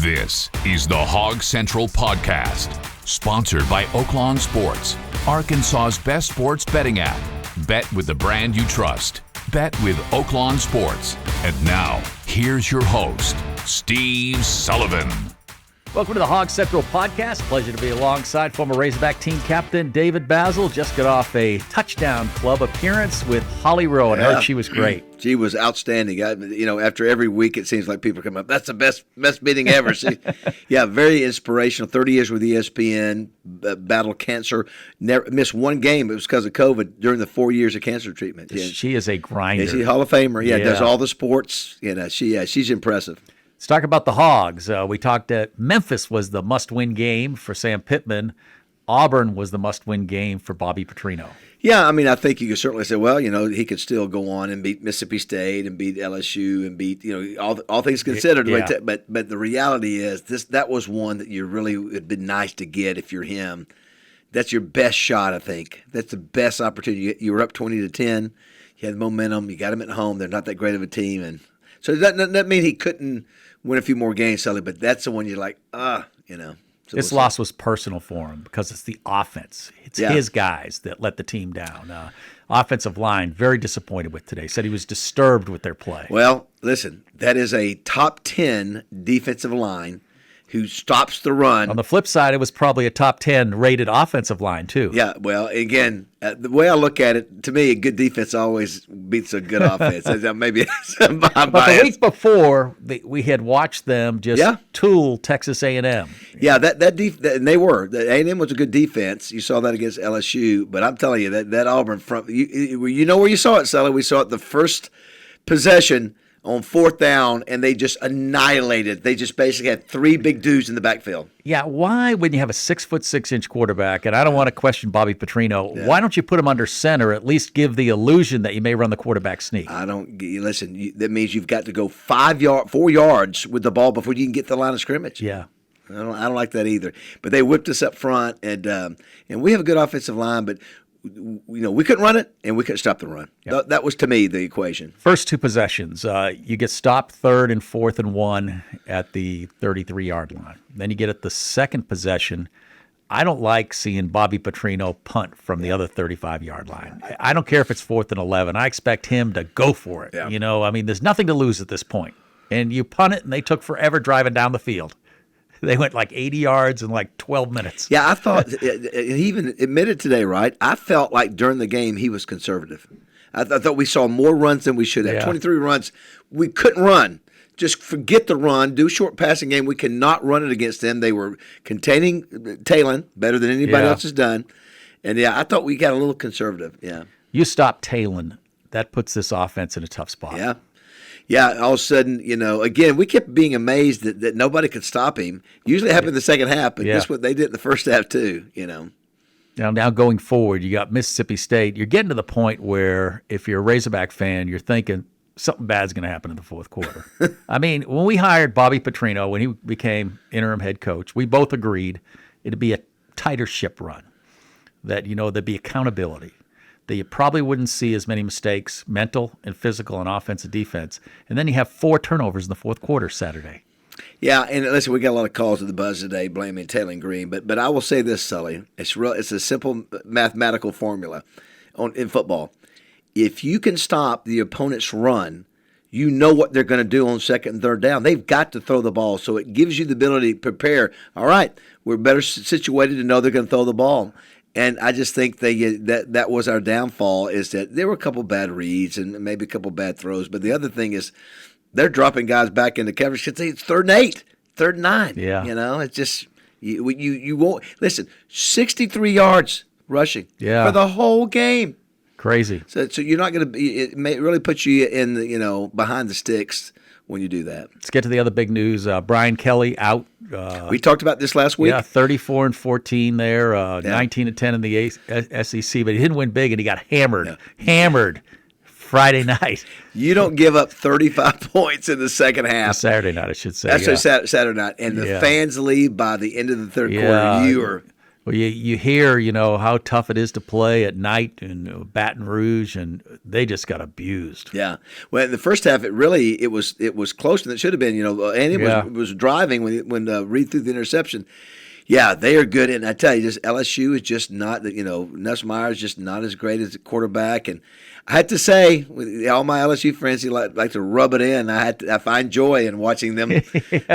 This is the Hog Central Podcast, sponsored by Oaklawn Sports, Arkansas's best sports betting app. Bet with the brand you trust. Bet with Oaklawn Sports. And now, here's your host, Steve Sullivan. Welcome to the Hog Central Podcast. Pleasure to be alongside former Razorback team captain David Basil. Just got off a touchdown club appearance with Holly Rowe, and heard she was great. She was outstanding. After every week, it seems like people come up, that's the best meeting ever. Very inspirational. 30 years with ESPN, battled cancer, never missed one game. It was because of COVID during the 4 years of cancer treatment. She is a grinder. She's a Hall of Famer. Does all the sports. She's impressive. Let's talk about the Hogs. We talked that Memphis was the must-win game for Sam Pittman. Auburn was the must-win game for Bobby Petrino. Yeah, I think you could certainly say, well, he could still go on and beat Mississippi State and beat LSU and beat, all things considered. Yeah. But the reality is that was one that you really would be nice to get if you're him. That's your best shot, I think. That's the best opportunity. You were up 20-10. You had the momentum. You got them at home. They're not that great of a team, and so that mean he couldn't win a few more games, Sully, but that's the one you're like, So this loss was personal for him because it's the offense. It's his guys that let the team down. Offensive line, very disappointed with today. Said he was disturbed with their play. Well, listen, that is a top 10 defensive line who stops the run. On the flip side, it was probably a top 10 rated offensive line, too. Yeah, well, again, the way I look at it, to me, a good defense always beats a good offense. Maybe I'm biased. But the week before, we had watched them just tool Texas A&M. Yeah, and they were. The A&M was a good defense. You saw that against LSU. But I'm telling you, that Auburn front, you know where you saw it, Sully. We saw it the first possession on fourth down, and they just annihilated. They just basically had three big dudes in the backfield. Yeah, why, when you have a 6'6" quarterback, and I don't want to question Bobby Petrino, why don't you put him under center, at least give the illusion that you may run the quarterback sneak? Listen, that means you've got to go 4 yards with the ball before you can get to the line of scrimmage. Yeah. I don't like that either. But they whipped us up front, and we have a good offensive line, but we couldn't run it, and we couldn't stop the run. Yep. That was, to me, the equation. First two possessions, you get stopped 3rd and 4th and 1 at the 33-yard line. Then you get at the second possession. I don't like seeing Bobby Petrino punt from the other 35-yard line. I don't care if it's 4th and 11. I expect him to go for it. Yeah. There's nothing to lose at this point. And you punt it, and they took forever driving down the field. They went like 80 yards in like 12 minutes. Yeah, I thought, he even admitted today, right? I felt like during the game he was conservative. I thought we saw more runs than we should have. 23 runs. We couldn't run. Just forget the run. Do a short passing game. We cannot run it against them. They were containing Taylen better than anybody else has done. And, I thought we got a little conservative. Yeah. You stop Taylen. That puts this offense in a tough spot. Yeah. Yeah, all of a sudden, again, we kept being amazed that nobody could stop him. Usually it happened in the second half, but guess what they did in the first half too, Now going forward, you got Mississippi State. You're getting to the point where if you're a Razorback fan, you're thinking something bad's going to happen in the fourth quarter. When we hired Bobby Petrino, when he became interim head coach, we both agreed it'd be a tighter ship run, that, there'd be accountability, that you probably wouldn't see as many mistakes, mental and physical and offense and defense. And then you have 4 turnovers in the fourth quarter Saturday. Yeah, and listen, we got a lot of calls at the buzz today blaming Taylen Green. But I will say this, Sully. It's a simple mathematical formula in football. If you can stop the opponent's run, you know what they're going to do on second and third down. They've got to throw the ball. So it gives you the ability to prepare. All right, we're better situated to know they're going to throw the ball. And I just think that was our downfall, is that there were a couple bad reads and maybe a couple bad throws. But the other thing is they're dropping guys back into coverage. It's 3rd and 8, 3rd and 9. Yeah. It's just you won't – listen, 63 yards rushing for the whole game. Crazy. So you're not going to – it may really put you in the, behind the sticks when you do that. Let's get to the other big news. Brian Kelly out. We talked about this last week. Yeah, 34-14 there, 19-10 in the SEC, but he didn't win big, and he got hammered Friday night. You don't give up 35 points in the second half. Saturday night, I should say. That's Saturday night, and the fans leave by the end of the third quarter. Well, you hear, how tough it is to play at night in Baton Rouge, and they just got abused. Yeah. Well, in the first half, it was closer than it should have been. Andy was driving when Reed threw the interception. Yeah, they are good, and I tell you, just LSU is just not. Nussmeier is just not as great as a quarterback, and I had to say, with all my LSU friends, who like to rub it in. I find joy in watching them,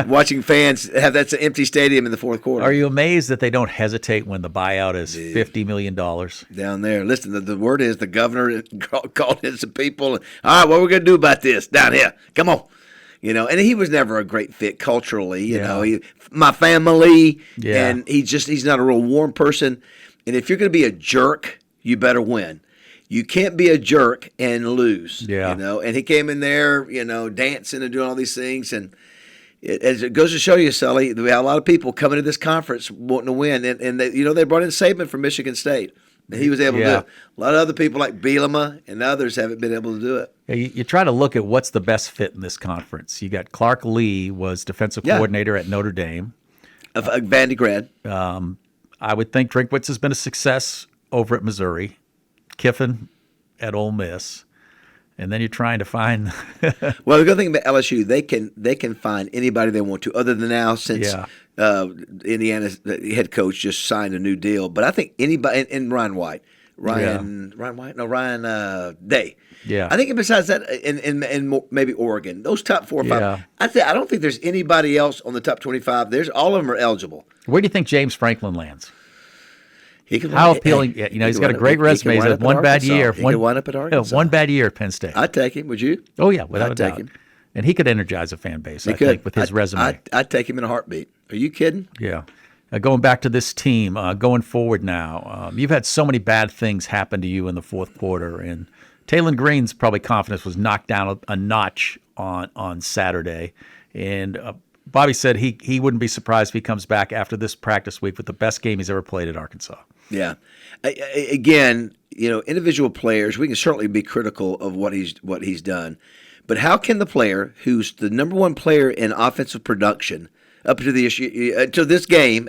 watching fans have that empty stadium in the fourth quarter. Are you amazed that they don't hesitate when the buyout is $50 million? Down there? Listen, the word is the governor called in some people. All right, what are we going to do about this down here? Come on. And he was never a great fit culturally. My family, and he's not a real warm person. And if you're going to be a jerk, you better win. You can't be a jerk and lose. Yeah. And he came in there, dancing and doing all these things. And as it goes to show you, Sully, we have a lot of people coming to this conference wanting to win. And they brought in Saban from Michigan State. And he was able to do it. A lot of other people like Bielema and others haven't been able to do it. Yeah, you try to look at what's the best fit in this conference. You got Clark Lee was defensive coordinator at Notre Dame. Vandy grad. I would think Drinkwitz has been a success over at Missouri. Kiffin at Ole Miss. And then you're trying to find Well, the good thing about LSU, they can find anybody they want to, other than now since Indiana's head coach just signed a new deal. But I think anybody, and Ryan Day. Yeah. I think besides that, and maybe Oregon, those top 4 or 5. I don't think there's anybody else on the top 25. All of them are eligible. Where do you think James Franklin lands? How appealing! He's got a great resume. He's had one bad year. He could wind up at Arkansas. One bad year at Penn State. I'd take him. Would you? Oh yeah, without a doubt. Him. And he could energize a fan base. I think with his resume. I'd take him in a heartbeat. Are you kidding? Yeah. Going back to this team, going forward now, you've had so many bad things happen to you in the fourth quarter, and Taylen Green's probably confidence was knocked down a notch on Saturday, and Bobby said he wouldn't be surprised if he comes back after this practice week with the best game he's ever played at Arkansas. Yeah. Again, individual players, we can certainly be critical of what he's done. But how can the player who's the number one player in offensive production up to this game,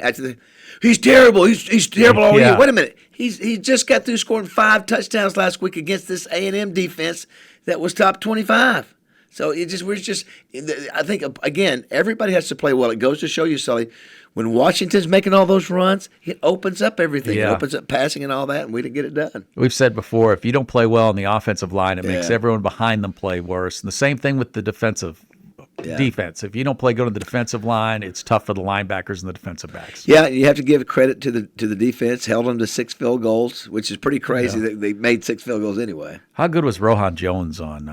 he's terrible. He's terrible all year. Wait a minute. He just got through scoring 5 touchdowns last week against this A&M defense that was top 25. So I think, again, everybody has to play well. It goes to show you, Sully, when Washington's making all those runs, it opens up everything. Yeah. It opens up passing and all that, and we didn't get it done. We've said before, if you don't play well on the offensive line, it makes everyone behind them play worse. And the same thing with the defense. If you don't play good on the defensive line, it's tough for the linebackers and the defensive backs. Yeah, you have to give credit to the defense. Held them to 6 field goals, which is pretty crazy. Yeah. They made 6 field goals anyway. How good was Rohan Jones on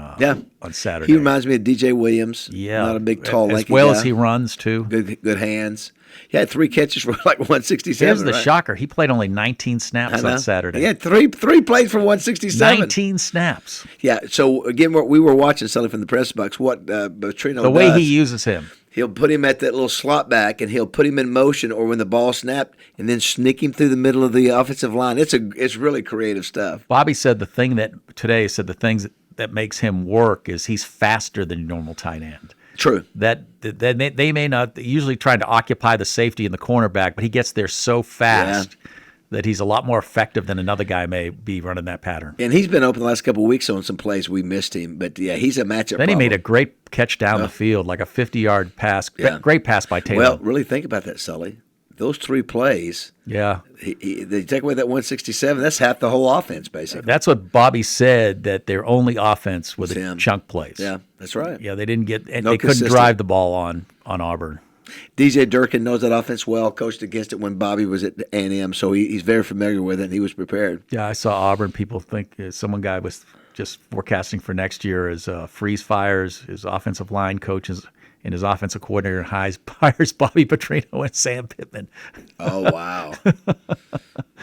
Saturday? He reminds me of DJ Williams. Yeah, not a big, tall, lanky guy. As he runs too. Good hands. He had 3 catches for like 167. Here's the shocker: he played only 19 snaps on Saturday. He had three plays for 167. 19 snaps. Yeah. So again, what we were watching, Sully, from the press box, what Petrino the way he uses him. He'll put him at that little slot back, and he'll put him in motion, or when the ball snapped, and then sneak him through the middle of the offensive line. It's really creative stuff. Bobby said the things that makes him work is he's faster than your normal tight end. True. That they may not usually trying to occupy the safety in the cornerback, but he gets there so fast that he's a lot more effective than another guy may be running that pattern. And he's been open the last couple of weeks on some plays we missed him, but he's a matchup Then problem. He made a great catch down the field, like a 50-yard pass. Yeah. Great pass by Taylor. Well, really think about that, Sully. Those 3 plays. Yeah. They take away that 167. That's half the whole offense, basically. That's what Bobby said, that their only offense was the chunk plays. Yeah, that's right. Yeah, they didn't get, and they couldn't drive the ball on Auburn. DJ Durkin knows that offense well, coached against it when Bobby was at A&M, so he's very familiar with it, and he was prepared. Yeah, I saw Auburn. People think some guy was just forecasting for next year as freeze fires, his offensive line coaches, and his offensive coordinator hires Bobby Petrino and Sam Pittman. Oh, wow.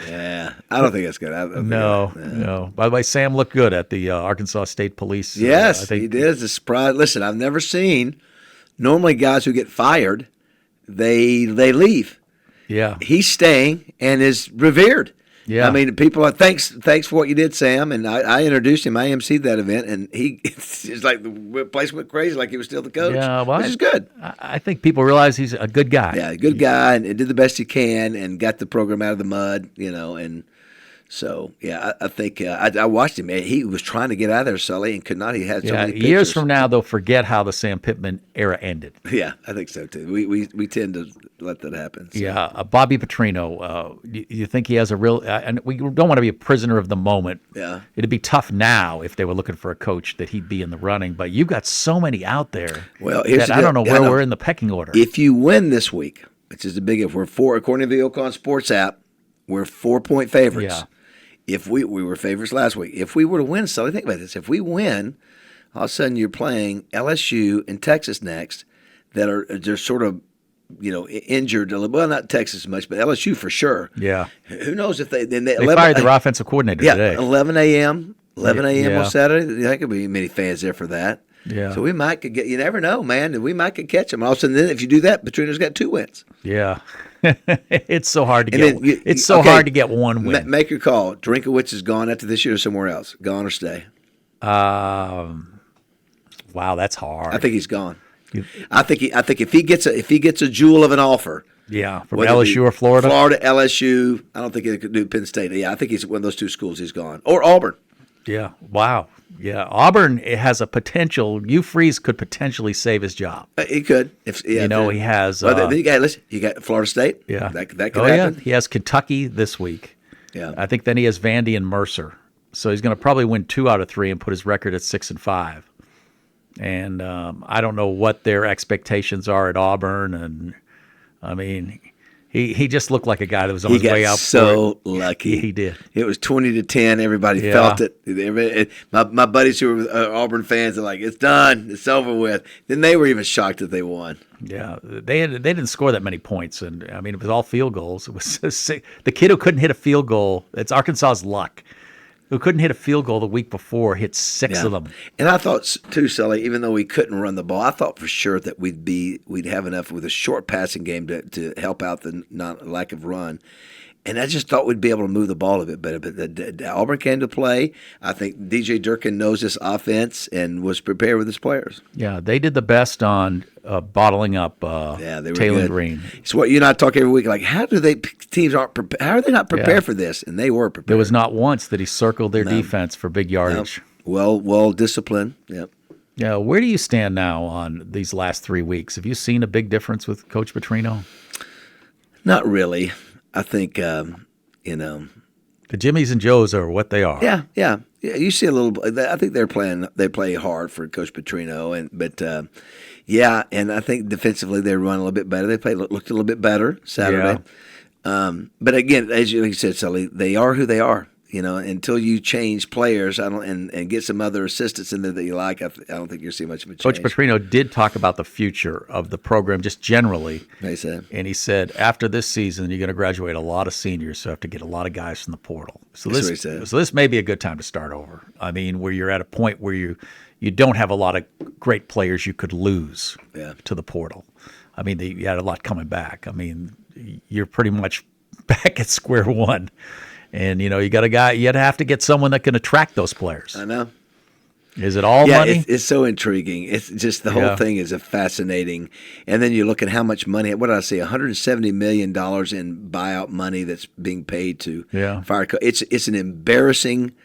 Yeah. I don't think that's good. No. By the way, Sam looked good at the Arkansas State Police. Yes, I think he did. It's a surprise. Listen, I've never seen normally guys who get fired, they leave. Yeah. He's staying and is revered. Yeah. I mean, people are thanks for what you did, Sam. And I introduced him. I emceed that event, and it's like the place went crazy, like he was still the coach. Yeah, well, which is good. I think people realize he's a good guy. Yeah, good guy, and did the best he can, and got the program out of the mud, and. So, yeah, I think I watched him. He was trying to get out of there, Sully, and could not. He had so many pictures. Years from now, they'll forget how the Sam Pittman era ended. Yeah, I think so, too. We tend to let that happen. So. Yeah, Bobby Petrino, you think he has a real and we don't want to be a prisoner of the moment. Yeah. It'd be tough now if they were looking for a coach that he'd be in the running, but you've got so many out there that I don't know where we're in the pecking order. If you win this week, which is a big if, we're 4, according to the Oakland Sports app, we're 4-point favorites. Yeah. If we were favorites last week. If we were to win, Sully, think about this. If we win, all of a sudden you're playing LSU and Texas next that are just sort of, injured a little. Well, not Texas as much, but LSU for sure. Yeah. Who knows if they fired their offensive coordinator today. 11 a.m. Yeah. on Saturday. There could be many fans there for that. Yeah. So we might could get. You never know, man. We might could catch them. All of a sudden, then if you do that, Petrino's got 2 wins. Yeah. It's so hard to get. Hard to get one win. Make your call. Drinkowitz is gone after this year or somewhere else. Gone or stay. Wow, that's hard. I think he's gone. I think if he gets a jewel of an offer. Yeah, from LSU or Florida. Florida, LSU. I don't think he could do Penn State. Yeah, I think he's one of those 2 schools. He's gone. Or Auburn. Yeah. Wow. Yeah. Auburn has a potential. Hugh Freeze could potentially save his job. He could. He has. Then you got Florida State. Yeah. That could happen. Yeah. He has Kentucky this week. Yeah. I think then he has Vandy and Mercer. So he's going to probably win 2 out of 3 and put his record at 6-5. And I don't know what their expectations are at Auburn. And I mean, he just looked like a guy that was on his way out. So lucky. He did. It was 20-10. Everybody felt it. My buddies who were Auburn fans are like, it's done. It's over with. Then they were even shocked that they won. Yeah, they didn't score that many points, and I mean it was all field goals. It was the kid who couldn't hit a field goal. It's Arkansas's luck. Who couldn't hit a field goal the week before hit 6 of them. And I thought too, Sully, even though we couldn't run the ball, I thought for sure that we'd have enough with a short passing game to help out the lack of run. And I just thought we'd be able to move the ball a bit better. But Auburn came to play. I think DJ Durkin knows this offense and was prepared with his players. Yeah, they did the best on bottling up Taylen Green. It's what you and I talk every week. Like, how are they not prepared for this? And they were prepared. There was not once that he circled their defense for big yardage. No. Well disciplined. Yep. Yeah, where do you stand now on these last 3 weeks? Have you seen a big difference with Coach Petrino? Not really. I think, the Jimmies and Joes are what they are. Yeah. You see a little. I think they play hard for Coach Petrino, and I think defensively they run a little bit better. They looked a little bit better Saturday. Yeah. But again, as you said, Sully, they are who they are. Until you change players, and get some other assistants in there that you like, I don't think you'll see much of a change. Coach Petrino did talk about the future of the program just generally. He said, after this season, you're going to graduate a lot of seniors, so you have to get a lot of guys from the portal. So this may be a good time to start over. I mean, where you're at a point where you don't have a lot of great players you could lose to the portal. I mean, you had a lot coming back. I mean, you're pretty much back at square one. And, you got a guy, you'd have to get someone that can attract those players. I know. Is it all money? It's so intriguing. It's just the whole thing is fascinating. And then you look at how much money, what did I say, $170 million in buyout money that's being paid to fire coach. It's an embarrassing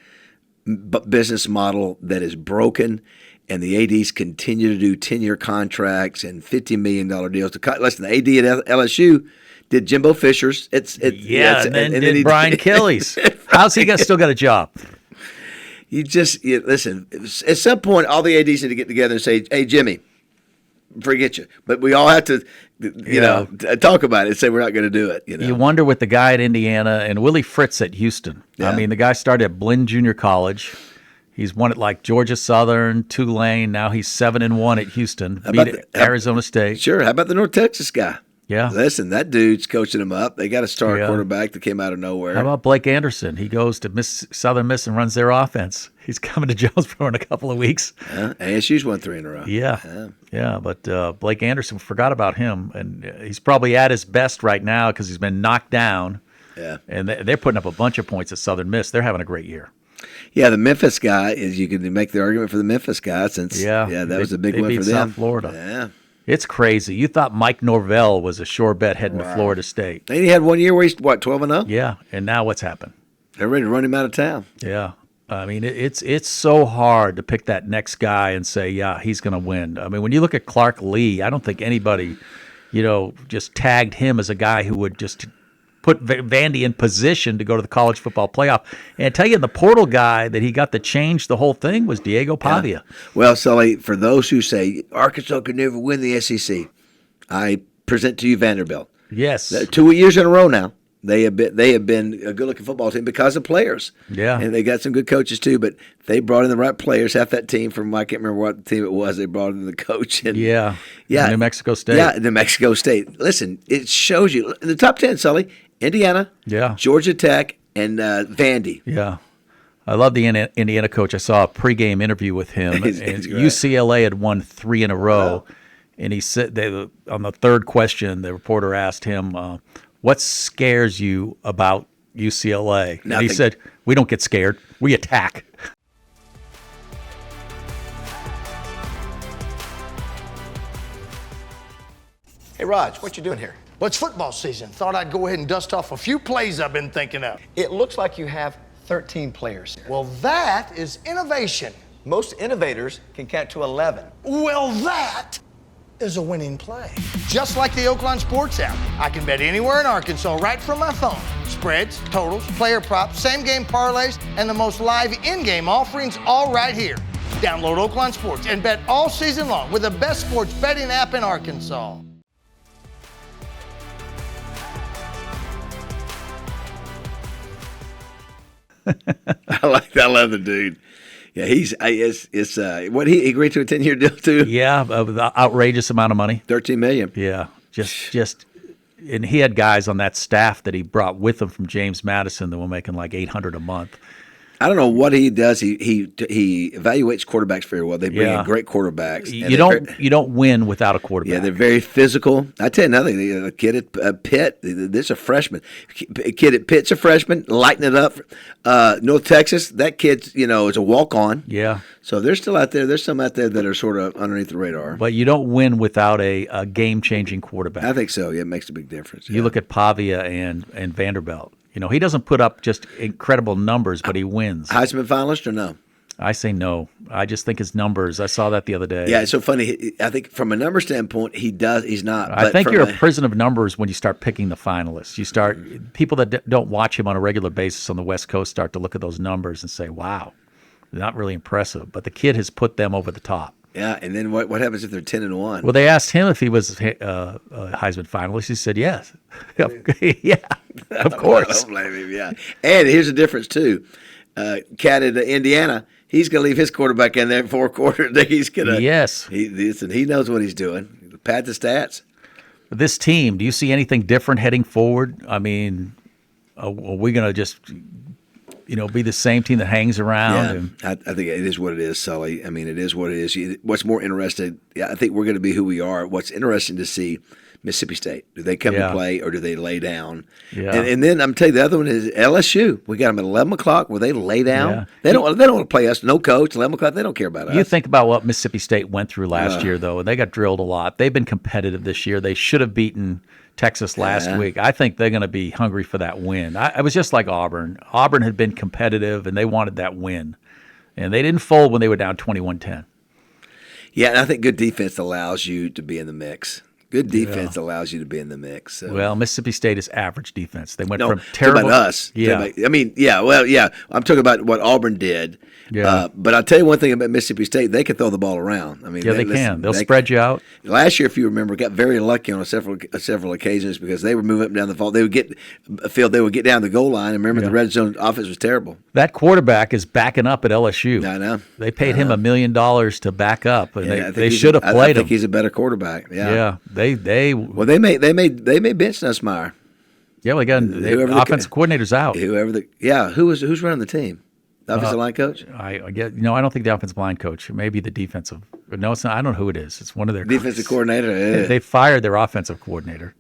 business model that is broken, and the ADs continue to do 10-year contracts and $50 million deals. Listen, the AD at LSU did Jimbo Fisher's. And then did Brian Kelly's. How's he still got a job? Listen, at some point, all the ADs need to get together and say, hey, Jimmy, forget you. But we all have to, talk about it and say we're not going to do it. You wonder with the guy at Indiana and Willie Fritz at Houston. Yeah. I mean, the guy started at Blinn Junior College. He's won it like Georgia Southern, Tulane. Now he's 7-1 at Houston. Beat Arizona State. Sure. How about the North Texas guy? Yeah. Listen, that dude's coaching them up. They got a star quarterback that came out of nowhere. How about Blake Anderson? He goes to Southern Miss and runs their offense. He's coming to Jonesboro in a couple of weeks. ASU's won 3 in a row. Yeah. But Blake Anderson, forgot about him. And he's probably at his best right now because he's been knocked down Yeah. And they're putting up a bunch of points at Southern Miss. They're having a great year. Yeah, the Memphis guy you can make the argument for the Memphis guy since that was a big win for them. South Florida. Yeah. It's crazy. You thought Mike Norvell was a sure bet heading to Florida State. And he had 1 year where he's 12-0? Yeah, and now what's happened? They're ready to run him out of town. Yeah. I mean, it's so hard to pick that next guy and say, yeah, he's going to win. I mean, when you look at Clark Lee, I don't think anybody, just tagged him as a guy who would just put Vandy in position to go to the college football playoff. And I tell you, the portal guy that he got to change the whole thing was Diego Pavia. Yeah. Well, Sully, for those who say Arkansas could never win the SEC, I present to you Vanderbilt. Yes. 2 years in a row now. They have been a good-looking football team because of players. Yeah. And they got some good coaches, too, but they brought in the right players. Half that team from, I can't remember what team it was, they brought in the coach. And, yeah. New Mexico State. Yeah, New Mexico State. Listen, it shows you. In the top 10, Sully, Indiana, Georgia Tech, and Vandy. Yeah. I love the Indiana coach. I saw a pregame interview with him. It's and great. UCLA had won 3 in a row. Wow. And he said, on the third question, the reporter asked him, what scares you about UCLA? Nothing. And he said, we don't get scared. We attack. Hey, Raj, what you doing here? Well, it's football season. Thought I'd go ahead and dust off a few plays I've been thinking of. It looks like you have 13 players here. Well, that is innovation. Most innovators can count to 11. Well, that is a winning play. Just like the Oakland Sports app, I can bet anywhere in Arkansas right from my phone. Spreads, totals, player props, same game parlays, and the most live in-game offerings all right here. Download Oakland Sports and bet all season long with the best sports betting app in Arkansas. I love the dude. Yeah, what he agreed to a 10-year deal too. Yeah, with an outrageous amount of money. $13 million. Yeah, just, and he had guys on that staff that he brought with him from James Madison that were making like $800 a month. I don't know what he does. He evaluates quarterbacks very well. They bring in great quarterbacks. You don't win without a quarterback. Yeah, they're very physical. I tell you another thing. The kid at Pitt, this is a freshman. Kid at Pitt's a freshman, lighting it up. North Texas, that kid's is a walk on. Yeah. So they're still out there. There's some out there that are sort of underneath the radar. But you don't win without a game-changing quarterback. I think so. Yeah, it makes a big difference. You look at Pavia and Vanderbilt. He doesn't put up just incredible numbers, but he wins. Heisman finalist or no? I say no. I just think his numbers. I saw that the other day. Yeah, it's so funny. I think from a number standpoint, he's not. I think you're a prison of numbers when you start picking the finalists. You start people that don't watch him on a regular basis on the West Coast start to look at those numbers and say, "Wow, they're not really impressive." But the kid has put them over the top. Yeah, and then what happens if they're 10-1? Well, they asked him if he was a Heisman finalist. He said yes. Yeah, of course. I don't blame him. Yeah, and here's the difference too. Cat at Indiana, he's going to leave his quarterback in there 4 quarters. He's going to. Yes. He knows what he's doing. Pad the stats. This team, do you see anything different heading forward? I mean, are we going to just be the same team that hangs around? Yeah, I think it is what it is, Sully. I mean, it is what it is. What's more interesting, I think we're going to be who we are. What's interesting to see, Mississippi State. Do they come and play or do they lay down? Yeah. And then I'm telling you, the other one is LSU. We got them at 11 o'clock where they lay down. Yeah. They don't want to play us. No coach, 11 o'clock. They don't care about us. You think about what Mississippi State went through last year, though, and they got drilled a lot. They've been competitive this year. They should have beaten Texas last week. I think they're going to be hungry for that win. I was just like Auburn. Auburn had been competitive, and they wanted that win. And they didn't fold when they were down 21-10. Yeah, and I think good defense allows you to be in the mix. Good defense allows you to be in the mix. So. Well, Mississippi State is average defense. They went from terrible. About us. Yeah. I'm talking about what Auburn did. Yeah. But I'll tell you one thing about Mississippi State. They can throw the ball around. I mean, they can. They'll spread you out. Last year, if you remember, got very lucky on several occasions because they were moving up and down the field. They would get down the goal line. And remember, the red zone offense was terrible. That quarterback is backing up at LSU. I know. They paid him $1 million to back up, and they should have played him. I think he's a better quarterback. Yeah. Yeah. They may bench Nussmeier. Yeah, well, again, the offensive coordinator's out. Who's running the team? The offensive line coach? I don't think the offensive line coach. Maybe the defensive. No, it's not. I don't know who it is. It's one of their defensive coordinator. Yeah. They fired their offensive coordinator.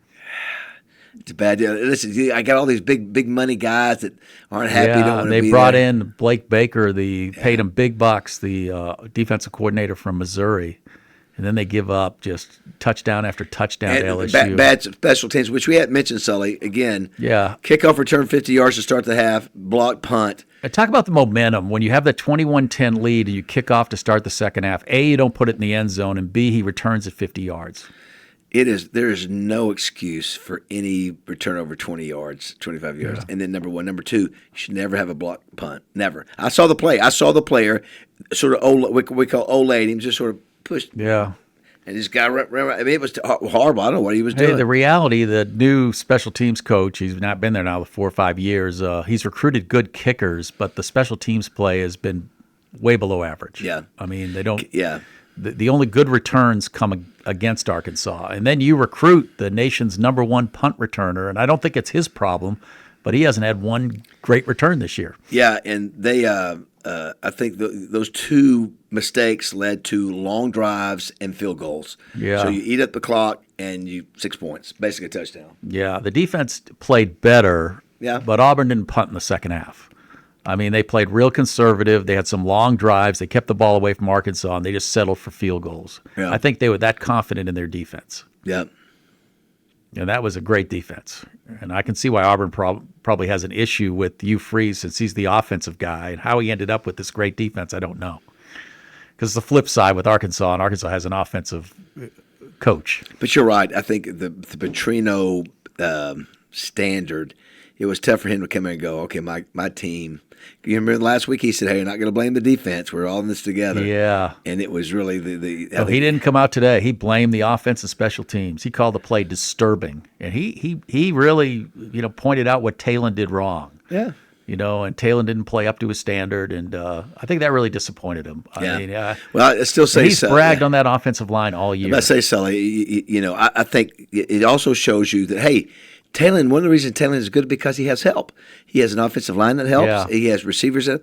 It's a bad deal. Listen, I got all these big money guys that aren't happy. Don't want to they be brought there. in Blake Baker, paid him big bucks, the defensive coordinator from Missouri, and then they give up just touchdown after touchdown to LSU. Bad special teams, which we hadn't mentioned, Sully. Again, kickoff return 50 yards to start the half, block punt. And talk about the momentum. When you have that 21-10 lead and you kick off to start the second half, A, you don't put it in the end zone, and B, he returns at 50 yards. There is no excuse for any return over 20 yards, 25 yards. And then number one. Number two, you should never have a block punt. Never. I saw the play. I saw the player sort of, we call old-lady, him just sort of pushed. Yeah. And this guy ran. I mean, it was horrible. I don't know what he was doing. The reality, the new special teams coach, he's not been there now for 4 or 5 years. He's recruited good kickers, but the special teams play has been way below average. Yeah. I mean, they don't. Yeah. The only good returns come against Arkansas. And then you recruit the nation's number one punt returner, and I don't think it's his problem, but he hasn't had one great return this year. Yeah, and they, I think those two mistakes led to long drives and field goals. Yeah. So you eat up the clock and 6 points, basically a touchdown. Yeah, the defense played better, but Auburn didn't punt in the second half. I mean, they played real conservative. They had some long drives. They kept the ball away from Arkansas, and they just settled for field goals. Yeah. I think they were that confident in their defense. Yeah. And that was a great defense. And I can see why Auburn probably has an issue with Hugh Freeze since he's the offensive guy. And how he ended up with this great defense, I don't know. Because the flip side with Arkansas, and Arkansas has an offensive coach. But you're right. I think the Petrino standard, it was tough for him to come in and go, okay, my team. You remember last week he said, hey, you're not going to blame the defense. We're all in this together. Yeah. And it was really he didn't come out today. He blamed the offense and special teams. He called the play disturbing. And he really, pointed out what Taylen did wrong. Yeah. And Taylen didn't play up to his standard, and I think that really disappointed him. I still say he's bragged on that offensive line all year. I say, Sully, I think it also shows you that, hey, Taylen, one of the reasons Taylen is good because he has help. He has an offensive line that helps. Yeah. He has receivers and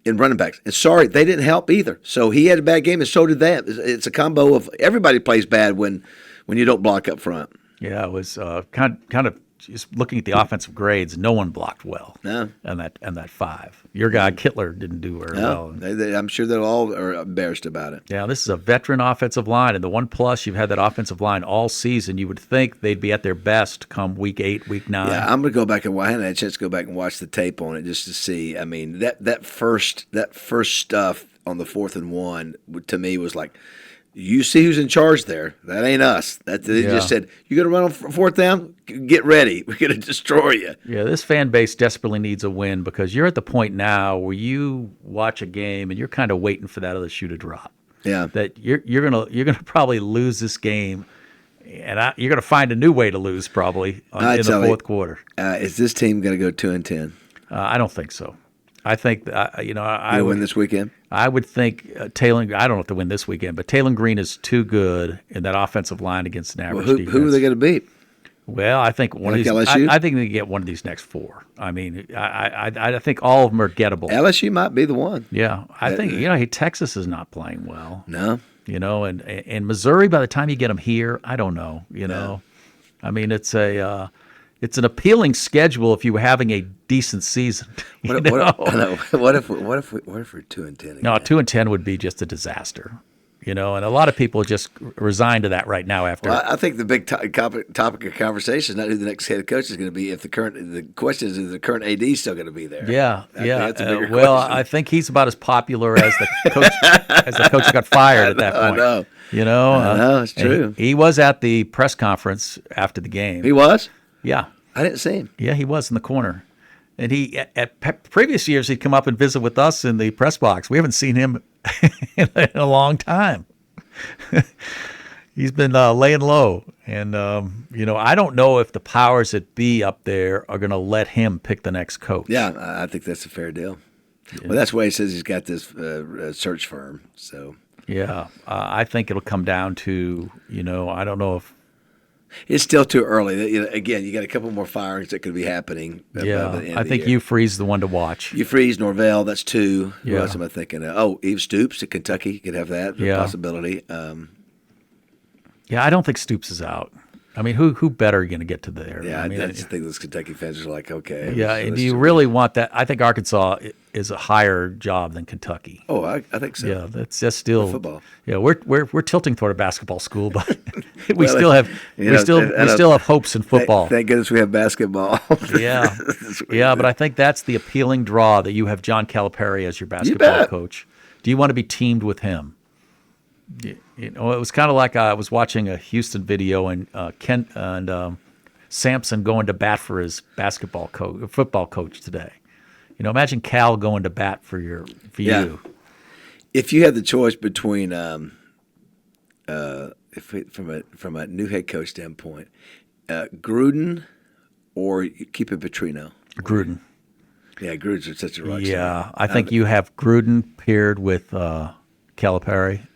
running backs. And sorry, they didn't help either. So he had a bad game, and so did that. It's a combo of everybody plays bad when you don't block up front. Yeah, it was kind of just looking at the offensive grades. No one blocked well. No, and that 5. Your guy Kittler didn't do very well. I'm sure they all are embarrassed about it. Yeah, this is a veteran offensive line, and the one plus you've had that offensive line all season. You would think they'd be at their best come week 8, week 9. Yeah, I'm going to go back and I hadn't had a chance to go back and watch the tape on it just to see. I mean, that first stuff on the 4th and 1 to me was like, you see who's in charge there. That ain't us. They just said, you're going to run on 4th down? Get ready. We're going to destroy you. Yeah, this fan base desperately needs a win because you're at the point now where you watch a game and you're kind of waiting for that other shoe to drop. Yeah. That you're gonna probably lose this game, and you're going to find a new way to lose probably in the fourth quarter. Is this team going to go 2-10? I don't think so. I think I would win this weekend. I would think Taylen. I don't know if they win this weekend, but Taylen Green is too good in that offensive line against an average defense. Who are they going to beat? Well, I think one of these. LSU? I think they get one of these next 4. I mean, I think all of them are gettable. LSU might be the one. Yeah, I think Texas is not playing well. No, and Missouri. By the time you get them here, I don't know. No. I mean, it's an appealing schedule if you were having a decent season. What if we're 2-10 again? No, 2-10 would be just a disaster. And a lot of people just resign to that right now after. Well, I think the big topic of conversation is not who the next head coach is going to be. The question is the current AD still going to be there? Yeah, That's a bigger well, question. I think he's about as popular as the coach as the coach got fired at that point. I know. It's true. He was at the press conference after the game. He was? Yeah. I didn't see him. Yeah, he was in the corner. And he at previous years he'd come up and visit with us in the press box. We haven't seen him in a long time. He's been laying low, and I don't know if the powers that be up there are going to let him pick the next coach. Yeah, I think that's a fair deal. Yeah. Well, that's why he says he's got this search firm. So yeah, I think it'll come down to I don't know if. It's still too early. Again, you got a couple more firings that could be happening. Yeah, I think Hugh Freeze the one to watch. Hugh Freeze, Norvell, that's 2. Yeah. Who else am I thinking of? Eve Stoops at Kentucky could have that possibility. Yeah, I don't think Stoops is out. I mean, who better are going to get to there? Yeah, I mean, I just think those Kentucky fans are like, okay. Yeah, and do you really want that? I think Arkansas is a higher job than Kentucky. Oh, I think so. Yeah, that's still football. Yeah, we're tilting toward a basketball school, but we Well, still have you we know, still have hopes in football. Thank goodness we have basketball. Yeah, yeah, but I think that's the appealing draw that you have John Calipari as your basketball bet. coach. Do you want to be teamed with him? You know, it was kind of like I was watching a Houston video and Ken and Sampson going to bat for his football coach today. You know, imagine Cal going to bat for you. If you had the choice between, from a new head coach standpoint, Gruden or keeping Petrino. Gruden. Yeah, Gruden's such a rock star. Yeah, I think you have Gruden paired with Calipari.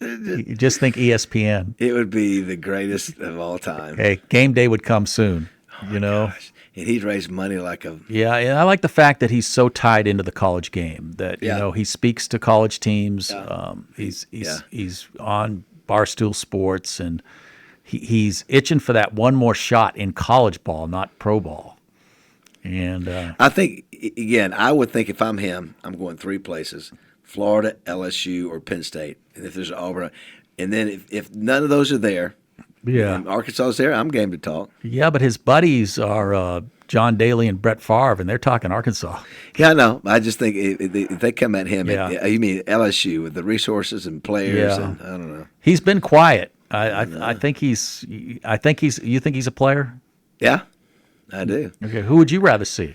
You just think ESPN. It would be the greatest of all time. Hey, game day would come soon. You know. Gosh. And he'd raise money like a. Yeah, and I like the fact that he's so tied into the college game that you know he speaks to college teams. Yeah. He's on Barstool Sports, and he's itching for that one more shot in college ball, not pro ball. And I think again, I would think if I'm him, I'm going three places: Florida, LSU, or Penn State. And if there's Auburn, and then if none of those are there. Yeah, and Arkansas is there. I'm game to talk. Yeah, but his buddies are John Daly and Brett Favre, and they're talking Arkansas. Yeah, I know. I just think if they come at him, Yeah. you mean LSU with the resources and players, Yeah. and I don't know. He's been quiet. I think he's. You think he's a player? Yeah, I do. Okay, who would you rather see?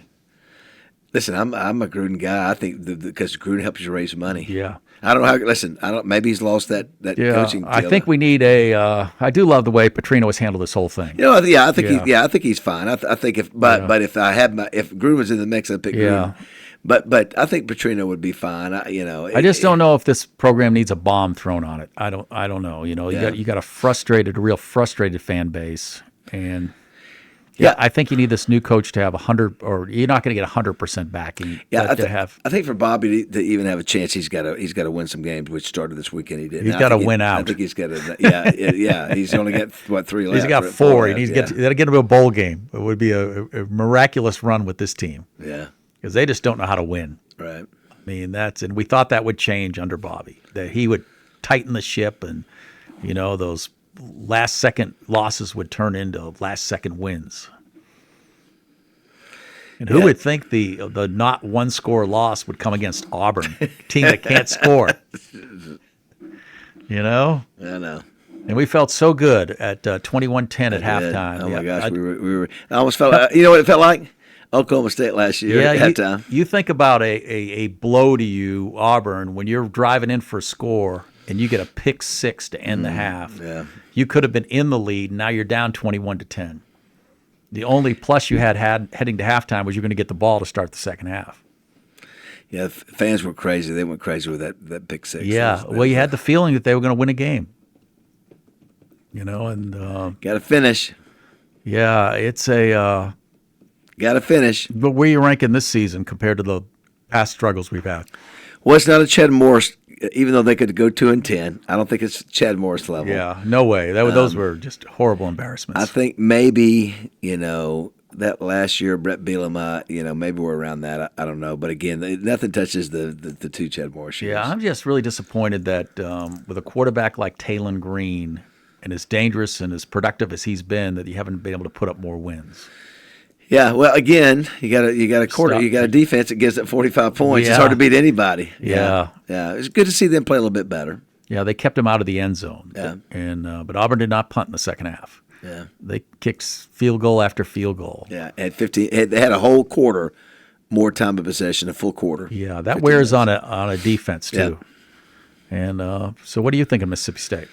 Listen, I'm a Gruden guy. I think because Gruden helps you raise money. Yeah. I don't know how. Listen, I don't. Maybe he's lost that coaching. I deal. think we need a. I do love the way Petrino has handled this whole thing. You know, I think Yeah. I think he's fine. I think if if Gruden was in the mix, I'd pick Gruden. But I think Petrino would be fine. I just don't know if this program needs a bomb thrown on it. I don't know. You know, you got a real frustrated fan base, and I think you need this new coach to have 100, or you're not going to get 100% backing. Yeah, I I think for Bobby to even have a chance, he's got to win some games, which started this weekend. He did. He's got to win out. I think he's got to. Yeah. He's only got 3 left. He's got 4. He needs to get him a bowl game. It would be a miraculous run with this team. Yeah, because they just don't know how to win. right. I mean, and we thought that would change under Bobby, that he would tighten the ship, and those last second losses would turn into last second wins. And who would think the not one score loss would come against Auburn, a team that can't score? I know. And we felt so good at 21-10 at halftime. Oh my gosh, we were. I almost felt. You know what it felt like? Oklahoma State last year at halftime. You think about a blow to you, Auburn, when you're driving in for a score and you get a pick 6 to end the half. Yeah. You could have been in the lead. Now you're down 21-10. The only plus you had heading to halftime was you're going to get the ball to start the second half. Yeah, fans were crazy. They went crazy with that pick 6. Yeah, well, you had the feeling that they were going to win a game. And got to finish. Yeah, it's a. Got to finish. But where are you ranking this season compared to the past struggles we've had? Well, it's not a Chad Morris. Even though they could go 2-10, I don't think it's Chad Morris level. Yeah, no way. Those were just horrible embarrassments. I think maybe that last year Brett Bielema, maybe we're around that. I don't know, but again, nothing touches the 2 Chad Morris years. Yeah, I'm just really disappointed that with a quarterback like Taylen Green, and as dangerous and as productive as he's been, that you haven't been able to put up more wins. Yeah, well, again, you got a defense that gives up 45 points. Yeah. It's hard to beat anybody. Yeah. It's good to see them play a little bit better. Yeah, they kept him out of the end zone. Yeah. But Auburn did not punt in the second half. Yeah, they kicked field goal after field goal. Yeah, at 15, they had a whole quarter more time of possession, a full quarter. Yeah, that wears on a defense too. Yeah. And so, what do you think of Mississippi State?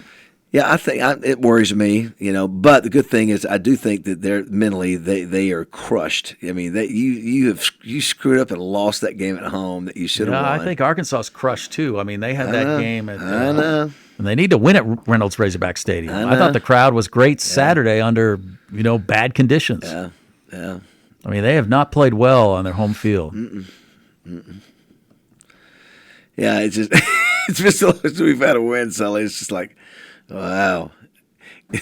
Yeah, I think it worries me, But the good thing is, I do think that they're mentally they are crushed. I mean, you screwed up and lost that game at home that you should have won. I think Arkansas's crushed too. I mean, they had that game at. I know. And they need to win at Reynolds Razorback Stadium. I thought the crowd was great Saturday under bad conditions. Yeah. I mean, they have not played well on their home field. Yeah, it's just it's just so we've had a win, Sully. It's just like. Wow.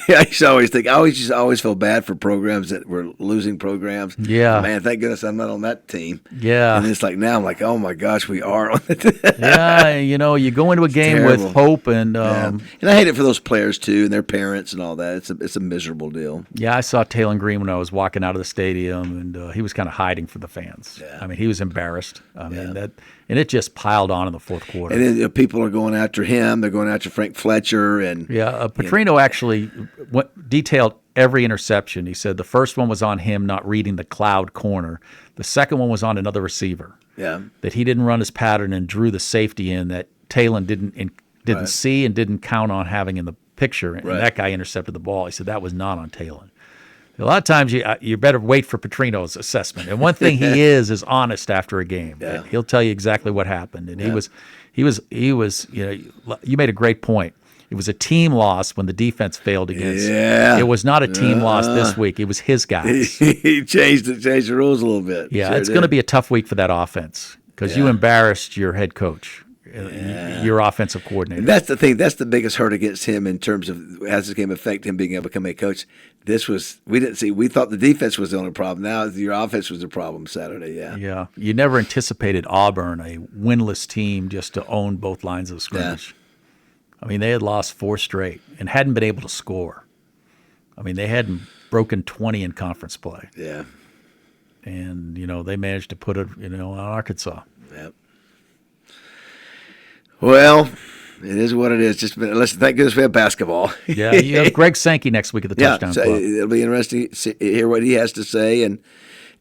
I used to always think, I always feel bad for programs that were losing programs. Yeah. Man, thank goodness I'm not on that team. Yeah. And it's like now I'm like, oh my gosh, we are on it. Yeah, you go into a game with hope, and and I hate it for those players too, and their parents and all that. It's a miserable deal. Yeah, I saw Taylen Green when I was walking out of the stadium, and he was kind of hiding from the fans. Yeah. I mean, he was embarrassed. I mean and it just piled on in the fourth quarter. And then people are going after him. They're going after Frank Fletcher, and Petrino actually detailed every interception. He said the first one was on him not reading the cloud corner. The second one was on another receiver. Yeah. That he didn't run his pattern and drew the safety in that Taylen didn't see and didn't count on having in the picture, and that guy intercepted the ball. He said that was not on Taylen. A lot of times you better wait for Petrino's assessment. And one thing he is honest after a game. Yeah. He'll tell you exactly what happened. And he was you made a great point. It was a team loss when the defense failed against. Yeah. It was not a team loss this week. It was his guys. He changed the rules a little bit. Yeah, Sure it's did. going to be a tough week for that offense because you embarrassed your head coach, your offensive coordinator. And that's the thing. That's the biggest hurt against him in terms of how this game affect him being able to become a coach. We thought the defense was the only problem. Now your offense was the problem Saturday. Yeah. Yeah. You never anticipated Auburn, a winless team, just to own both lines of scrimmage. I mean, they had lost 4 straight and hadn't been able to score. I mean, they hadn't broken 20 in conference play. Yeah. And, they managed to put it, on Arkansas. Yep. Well, it is what it is. Listen, thank goodness we have basketball. Yeah, you have Greg Sankey next week at the Touchdown so Club. it'll be interesting to hear what he has to say, and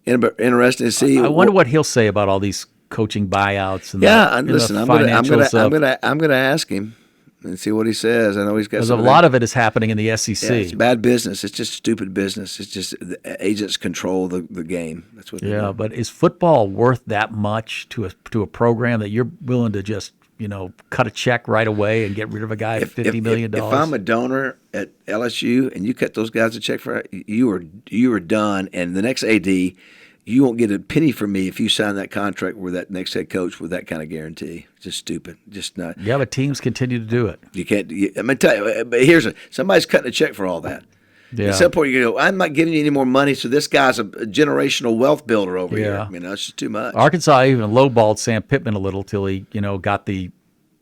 interesting to see. I wonder what he'll say about all these coaching buyouts and listen, the I'm financials. gonna ask him and see what he says. I know he's got because a lot of it is happening in the SEC. Yeah, it's bad business. It's just stupid business. It's just the agents control the game. That's what. Yeah, but is football worth that much to a program that you're willing to just cut a check right away and get rid of a guy at $50 million? If I'm a donor at LSU and you cut those guys a check for it, you are done. And the next AD, you won't get a penny from me if you sign that contract with that next head coach with that kind of guarantee. Just stupid. Just not. Yeah, but teams continue to do it. You can't. I'm gonna tell you. But somebody's cutting a check for all that. Yeah. At some point, you go, I'm not giving you any more money, so this guy's a generational wealth builder over here. It's just too much. Arkansas even lowballed Sam Pittman a little till he, got the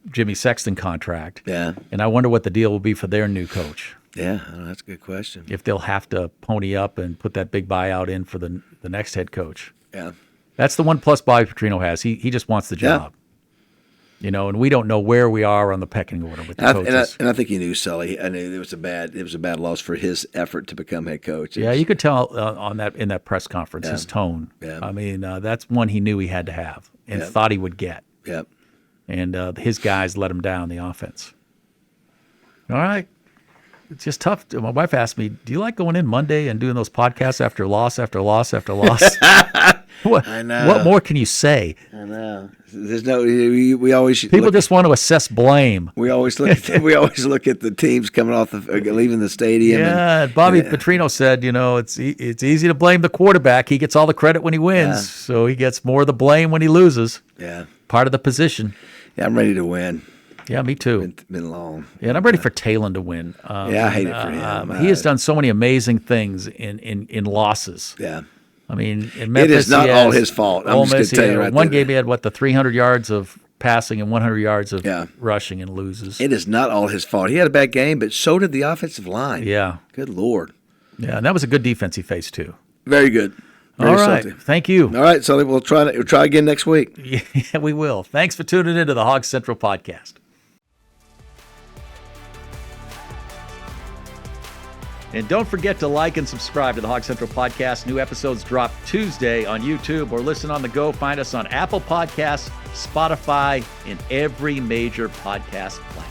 Jimmy Sexton contract. Yeah. And I wonder what the deal will be for their new coach. Yeah, that's a good question. If they'll have to pony up and put that big buyout in for the next head coach. Yeah. That's the one plus Bobby Petrino has. He just wants the job. And we don't know where we are on the pecking order with the coaches. And I think he knew Sully. I knew it was a bad loss for his effort to become head coach. Yeah, you could tell in that press conference his tone. Yeah. I mean, that's one he knew he had to have and thought he would get. Yep. And his guys let him down the offense. All right. It's just tough. My wife asked me, do you like going in Monday and doing those podcasts after loss after loss after loss? I know. What more can you say? I know. There's no. We always people just want to assess blame. We always look at the teams coming off leaving the stadium. Yeah, Bobby Petrino said, it's easy to blame the quarterback. He gets all the credit when he wins, so he gets more of the blame when he loses. Yeah, part of the position. Yeah, I'm ready to win. Yeah, me too. Been long. Yeah, and I'm ready for Taylen to win. I hate it for him. He has done so many amazing things in losses. Yeah. I mean, in Memphis, it is not all his fault. I'm just going to tell you right one there. game he had, the 300 yards of passing and 100 yards of rushing and loses. It is not all his fault. He had a bad game, but so did the offensive line. Yeah. Good Lord. Yeah, and that was a good defense he faced, too. Very good. All right. Thank you. All right, Sully, we'll try again next week. Yeah, we will. Thanks for tuning into the Hogs Central Podcast. And don't forget to like and subscribe to the Hog Central Podcast. New episodes drop Tuesday on YouTube or listen on the go. Find us on Apple Podcasts, Spotify, and every major podcast platform.